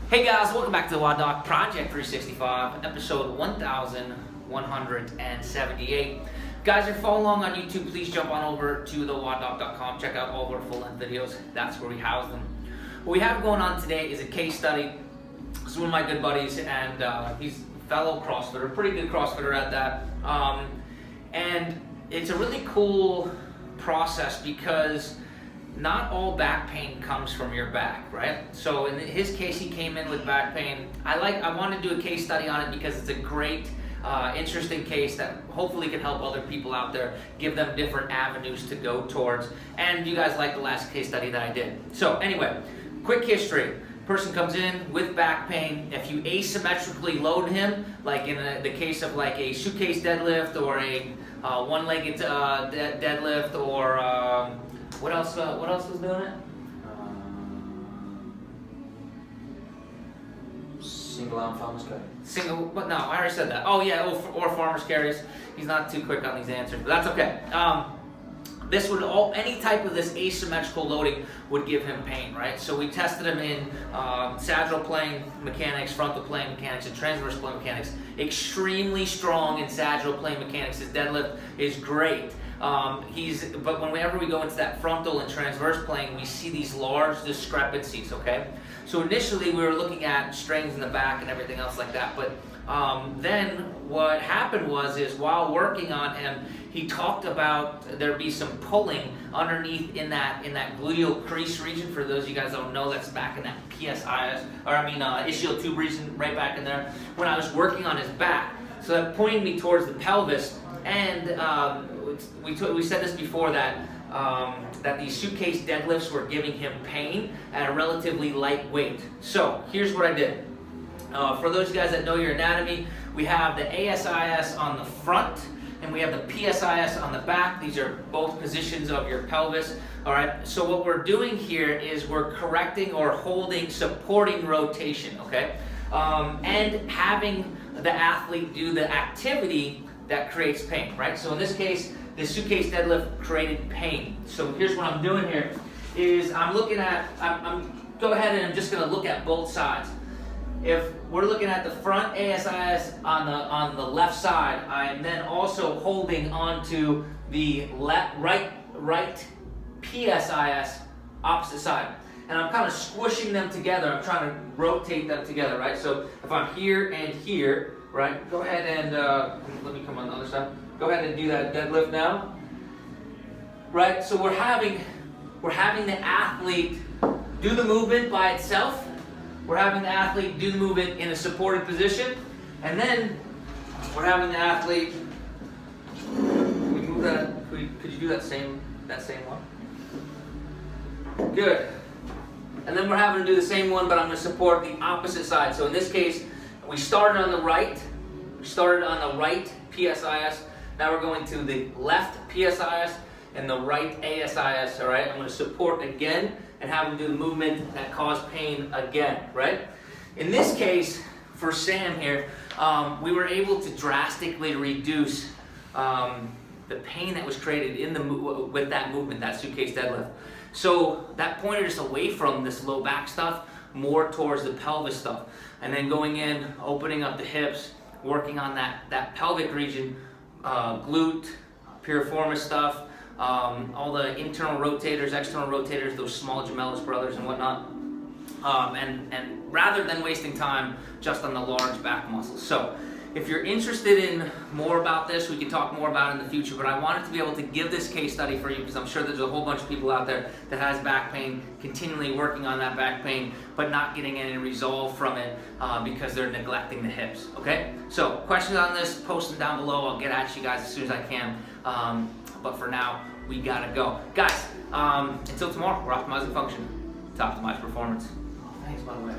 Hey guys, welcome back to the WOD Doc Project 365, episode 1178. Guys, if you follow along on YouTube, please jump on over to thewoddoc.com. Check out all of our full-length videos. That's where we house them. What we have going on today is a case study. This is one of my good buddies, and he's a fellow CrossFitter, pretty good CrossFitter at that. And it's a really cool process because not all back pain comes from your back, right? So in his case, he came in with back pain. I want to do a case study on it because it's a great, interesting case that hopefully can help other people out there, give them different avenues to go towards. And you guys like the last case study that I did. So anyway, quick history. Person comes in with back pain. If you asymmetrically load him, like in the case of like a suitcase deadlift or a one-legged deadlift or what else was doing it? Single arm farmer's carry. No, I already said that. Oh yeah, or farmer's carries. He's not too quick on these answers, but that's okay. This would any type of this asymmetrical loading would give him pain, right? So we tested him in sagittal plane mechanics, frontal plane mechanics, and transverse plane mechanics. Extremely strong in sagittal plane mechanics. His deadlift is great. But whenever we go into that frontal and transverse plane, we see these large discrepancies, okay? So initially we were looking at strains in the back and everything else like that, but then what happened is while working on him, he talked about there be some pulling underneath in that gluteal crease region. For those of you guys that don't know, that's back in that PSIS, ischial tube region, right back in there, when I was working on his back. So that pointed me towards the pelvis, and we said this before that these suitcase deadlifts were giving him pain at a relatively light weight. So here's what I did. For those of you guys that know your anatomy, we have the ASIS on the front and we have the PSIS on the back. These are both positions of your pelvis. All right. So what we're doing here is we're correcting or holding, supporting rotation. Okay, and having the athlete do the activity that creates pain. Right. So in this case, the suitcase deadlift created pain. So here's what I'm doing here is I'm go ahead and I'm just going to look at both sides. If we're looking at the front ASIS on the left side, I'm then also holding onto the right PSIS opposite side. And I'm kind of squishing them together. I'm trying to rotate them together, right? So if I'm here and here, right, go ahead and let me come on the other side. Go ahead and do that deadlift now. Right? So we're having the athlete do the movement by itself. We're having the athlete do the movement in a supported position. And then we're having the athlete, can we move that, could you do that same one? Good. And then we're having to do the same one, but I'm going to support the opposite side. So in this case, we started on the right. We started on the right PSIS. Now we're going to the left PSIS and the right ASIS, all right? I'm going to support again and have him do the movement that caused pain again, right? In this case, for Sam here, we were able to drastically reduce the pain that was created with that movement, that suitcase deadlift. So that pointed us away from this low back stuff, more towards the pelvis stuff. And then going in, opening up the hips, working on that pelvic region, glute, piriformis stuff, all the internal rotators, external rotators, those small gemellus brothers and whatnot, and rather than wasting time just on the large back muscles. So if you're interested in more about this, we can talk more about it in the future, but I wanted to be able to give this case study for you because I'm sure there's a whole bunch of people out there that has back pain, continually working on that back pain, but not getting any resolve from it because they're neglecting the hips, okay? So questions on this, post them down below. I'll get at you guys as soon as I can. But for now, we gotta go. Guys, until tomorrow, we're optimizing function to optimize performance. Thanks, by the way.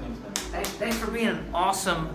Thanks for being an awesome